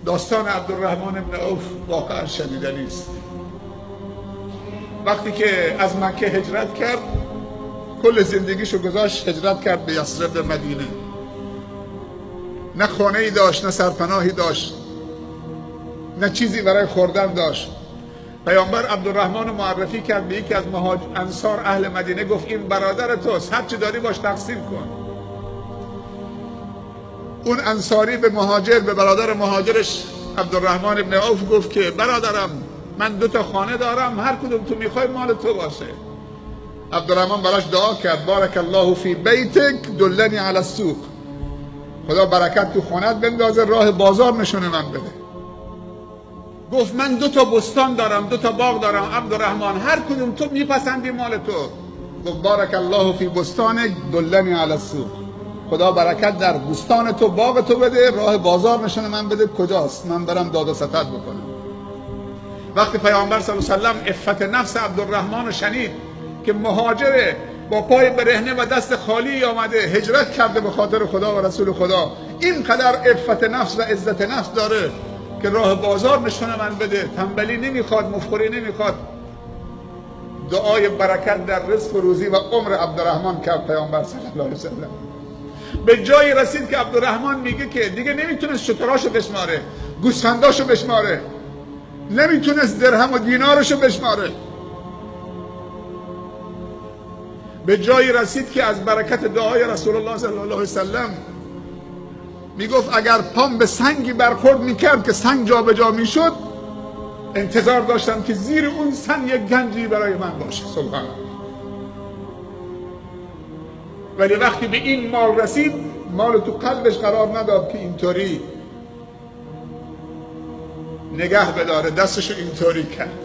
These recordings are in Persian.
داستان عبدالرحمن بن عوف واقعا شنیدنی است. وقتی که از مکه هجرت کرد، کل زندگیشو گذاشت هجرت کرد به یثرب مدینه. نه خانه‌ای داشت، نه سرپناهی داشت، نه چیزی برای خوردن داشت. پیامبر عبدالرحمن معرفی کرد به یکی از انصار اهل مدینه، گفت این برادر توست، هر چی داری باش تقسیم کن. اون انصاری به برادر مهاجرش عبدالرحمن ابن عوف گفت که برادرم، من 2 تا خانه دارم، هر کدوم تو میخوای مال تو باشه. عبدالرحمن براش دعا کرد، بارک الله فی بیتک دلنی علی السوق، خدا برکت تو خونت بندازه، راه بازار نشونه من بده. گفت من 2 تا بستان دارم، 2 تا باغ دارم عبدالرحمن، هر کدوم تو میپسندی مال تو. گفت بارک الله فی بستانک دلنی علی السوق، خدا برکت در بستان تو، باغ تو بده، راه بازار نشونه من بده کجاست، من برم داد و ستد بکنم. وقتی پیامبر صلی الله علیه و سلم عفت نفس عبدالرحمن رو شنید که مهاجر با پای برهنه و دست خالی آمده هجرت کرده به خاطر خدا و رسول خدا، اینقدر عفت نفس و عزت نفس داره که راه بازار نشونه من بده، تنبلی نمیخواد، مفخوری نمیخواد، دعای برکت در رزق و روزی و عمر عبدالرحمن کرد پیامبر صلی الله علیه و سلم. به جایی رسید که عبدالرحمن میگه که دیگه نمیتونست شتراشو بشماره، گوسفنداشو بشماره، نمیتونست درهم و دینارشو بشماره. به جایی رسید که از برکت دعای رسول الله صلی الله علیه و سلم میگفت اگر پام به سنگی برخورد میکرد که سنگ جا به جا میشد، انتظار داشتم که زیر اون سنگ یک گنجی برای من باشه. سبحان الله. ولی وقتی به این مال رسید، مال تو قلبش قرار نداد که اینطوری نگه بداره، دستشو اینطوری کرد.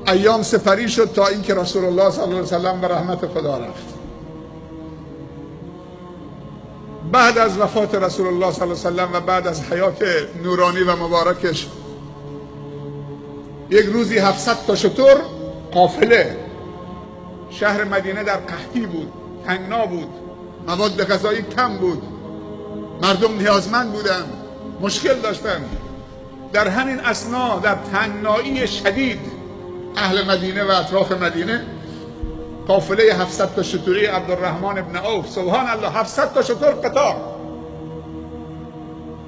ایام سپری شد تا اینکه رسول الله صلی الله علیه و سلم به رحمت خدا رفت. بعد از وفات رسول الله صلی الله علیه و سلم و بعد از حیات نورانی و مبارکش، یک روزی 700 تا شتر قافله، شهر مدینه در قحطی بود، تنگنا بود، مواد غذایی کم بود، مردم نیازمند بودن، مشکل داشتن. در همین اثنا، در تنگنایی شدید، اهل مدینه و اطراف مدینه قافله 700 تا شتری عبدالرحمن ابن عوف، سبحان الله، 700 تا شتر قطار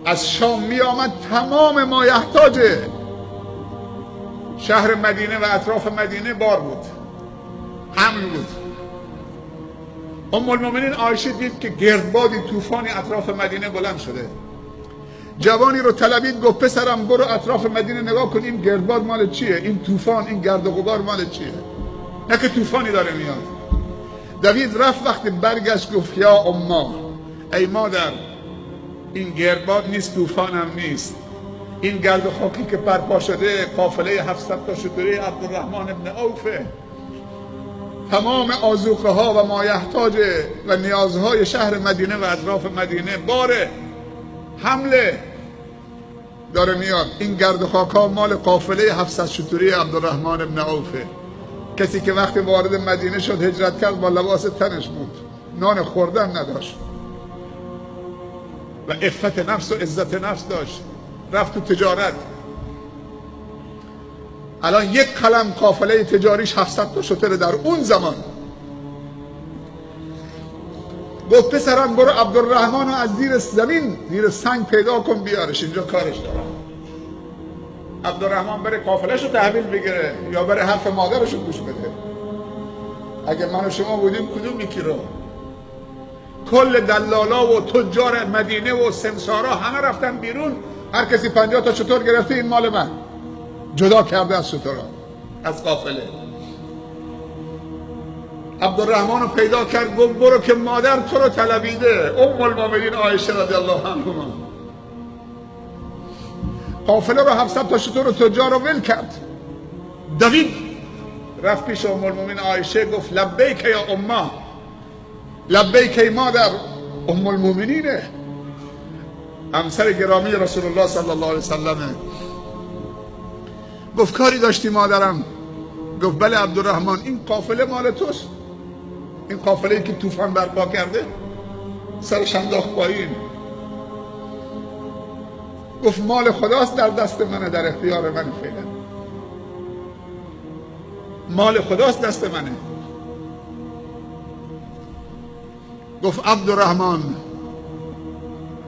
از شام می آمد، تمام مایحتاج شهر مدینه و اطراف مدینه بار بود، حمل بود. ام المؤمنین عایشه دید که گردبادی، طوفانی اطراف مدینه بلند شده. جوانی رو طلبید، گفت پسرم برو اطراف مدینه نگاه کن، این گردباد مال چیه؟ این طوفان، این گرد و غبار مال چیه؟ نه که طوفانی داره میاد. دوید رفت، وقتی برگشت گفت یا اما، ای مادر، این گردباد نیست، طوفانم نیست، این گرد و خاکی که برپا شده قافله 700 تا شتری عبدالرحمن ابن عوفه. تمام آذوقه ها و مایحتاج و نیازهای شهر مدینه و اطراف مدینه باره حمله داره میاد. این گرد و خاک ها مال قافله 700 شتری عبدالرحمن ابن عوفه. کسی که وقتی وارد مدینه شد هجرت کرد با لباس تنش بود، نان خوردن نداشت و عفت نفس و عزت نفس داشت، رفت تو تجارت. الان یک قلم قافله تجاریش 700 تا شتر در اون زمان. گفت پسرم برو عبدالرحمن رو از زیر زمین، زیر سنگ پیدا کن بیارش، اینجا کارش دارم. عبدالرحمن بره قافله‌شو تحویل بگیره یا بره حرف مادرشو گوش بده؟ اگه من و شما بودیم کدوم یکی رو؟ کل دلالا و تجار مدینه و سمسارا همه رفتن بیرون، هر کسی 50 تا شتر گرفته، این مال من، جدا کرده از شترها، از قافله. عبدالرحمن رو پیدا کرد، گفت برو که مادر تو رو طلبیده. ام المؤمنین عایشه رضی الله عنها قافله رو 700 تا شتر رو تجار رو ول کرد، دوید رفت پیش ام المؤمنین عایشه، گفت لبیک یا امه، لبیک ای مادر. ام المؤمنینه، همسر گرامی رسول الله صلی الله علیه وسلم. گفت کاری داشتی مادرم؟ گفت بله عبدالرحمن، این قافله مال توست، این قافله ای که طوفان برپا کرده. سرش انداخت پایین، گفت مال خداست در دست منه، در اختیار من فعلا، مال خداست دست منه. گفت عبدالرحمن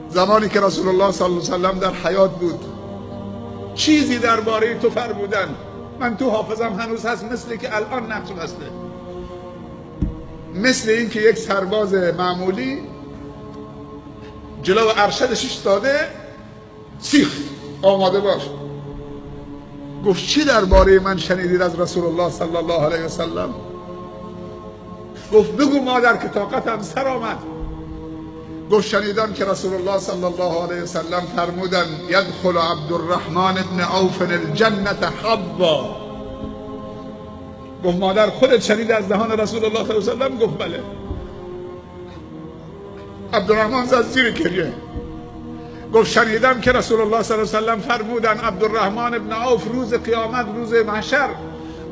زمانی که رسول الله صلی الله علیه و سلم در حیات بود چیزی درباره تو فرمودن، من تو حافظم هنوز هست، مثل که الان نقش بسته، مثل این که یک سرباز معمولی جلو ارشدش ایستاده، سیخ آماده باش. گفت چی درباره من شنیدید از رسول الله صلی الله علیه و سلم؟ گفت بگو مادر که طاقتم سر آمد. گفت شنیدم که رسول الله صلی الله علیه و سلم فرمودن یدخل عبدالرحمن ابن عوف الجنة حبا. گفت مادر خودت شنید از دهان رسول الله صلی الله علیه و سلم؟ گفت بله. عبدالرحمن زد زیر گریه. گفت شنیدم که رسول الله صلی الله علیه و سلم فرمودن عبدالرحمن ابن عوف روز قیامت، روز محشر،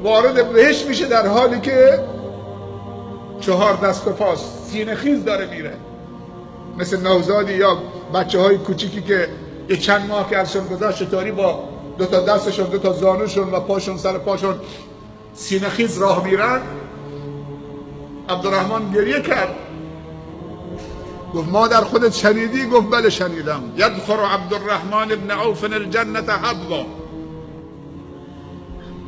وارد بهشت میشه در حالی که 4 دست و پاست، سینه خیز داره میره، مثل نوزادی یا بچه های کوچیکی که یه چند ماه که ازشون گذشت چطوری با 2 تا دستشون 2 تا زانوشون و پاشون سر پاشون سینه خیز راه میرن. عبدالرحمن گریه کرد. گفت مادر خودت شنیدی؟ گفت بله شنیدم. یدخل عبدالرحمن ابن عوف الجنة حبا.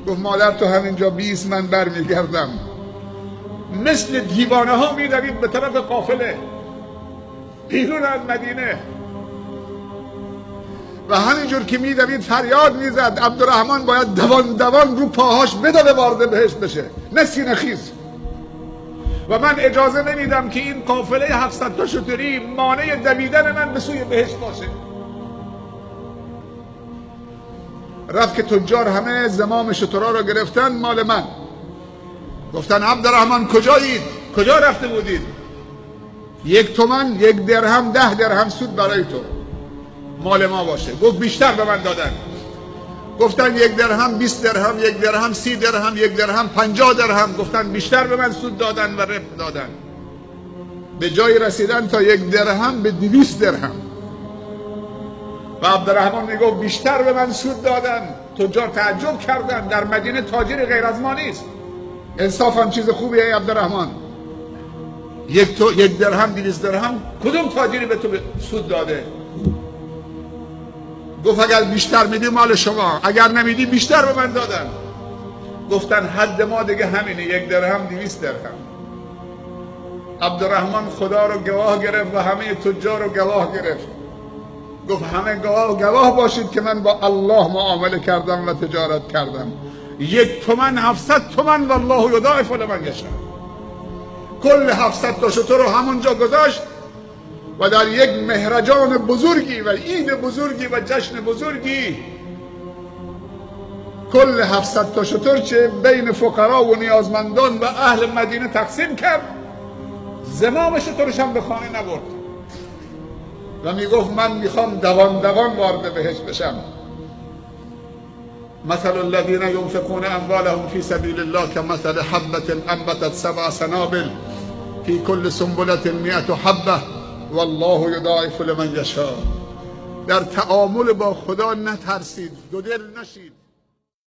گفت مادر تو همینجا 20 من برمیگردم، مثل دیوانه ها میدوید به طرف قافله بیرون از مدینه و همینجور که میدوید فریاد میزد عبدالرحمن باید دوان دوان رو پاهاش بدوه وارد بهشت بشه، نه سینه خیز. و من اجازه نمیدم که این قافله 700 تا شتری مانع دویدن من به سوی بهشت باشه. رفت که تجار همه زمام شترها رو گرفتن، مال من. گفتن عبدالرحمن کجایید؟ کجا رفته بودید؟ 1 تومن، 1 درهم، 10 درهم سود برای تو، مال ما باشه. گفت بیشتر به من دادن. گفتن 1 درهم، 20 درهم، 1 درهم، 30 درهم، 1 درهم، 50 درهم. گفتن بیشتر به من سود دادن و ربح دادن. به جای رسیدن تا 1 درهم به 200 درهم. و عبدالرحمن میگفت بیشتر به من سود دادن. تجار تعجب کردن، در مدینه تاجری غیر از ما نیست. انصافا چیز خوبی ای عبدالرحمن، 1 درهم 200 درهم کدوم تاجری به تو سود داده؟ گفت اگر بیشتر میدی مال شما، اگر نمیدی بیشتر به من دادن. گفتن حد ما دیگه همینه، 1 درهم 200 درهم. عبدالرحمن خدا رو گواه گرفت و همه تجار رو گواه گرفت. گفت همه گواه باشید که من با الله معامله کردم و تجارت کردم. 1 تومن 700 تومن والله یضاعف لمن یشاء. کل 700 تا شتر رو همونجا گذاشت و در یک مهرجان بزرگی و عید بزرگی و جشن بزرگی کل 700 تا شتر چه بین فقرا و نیازمندان و اهل مدینه تقسیم کرد. زمام شترش هم به خانه نبرد و میگفت من میخوام دوان دوان وارد بهشت بشم. مثل الذين ينفقون اموالهم في سبيل الله كمثل حبة انبتت 7 سنابل في كل سنبلة 100 حبة والله یضاعف لمن یشاء. در تعامل با خدا نترسید، دو دل نشید.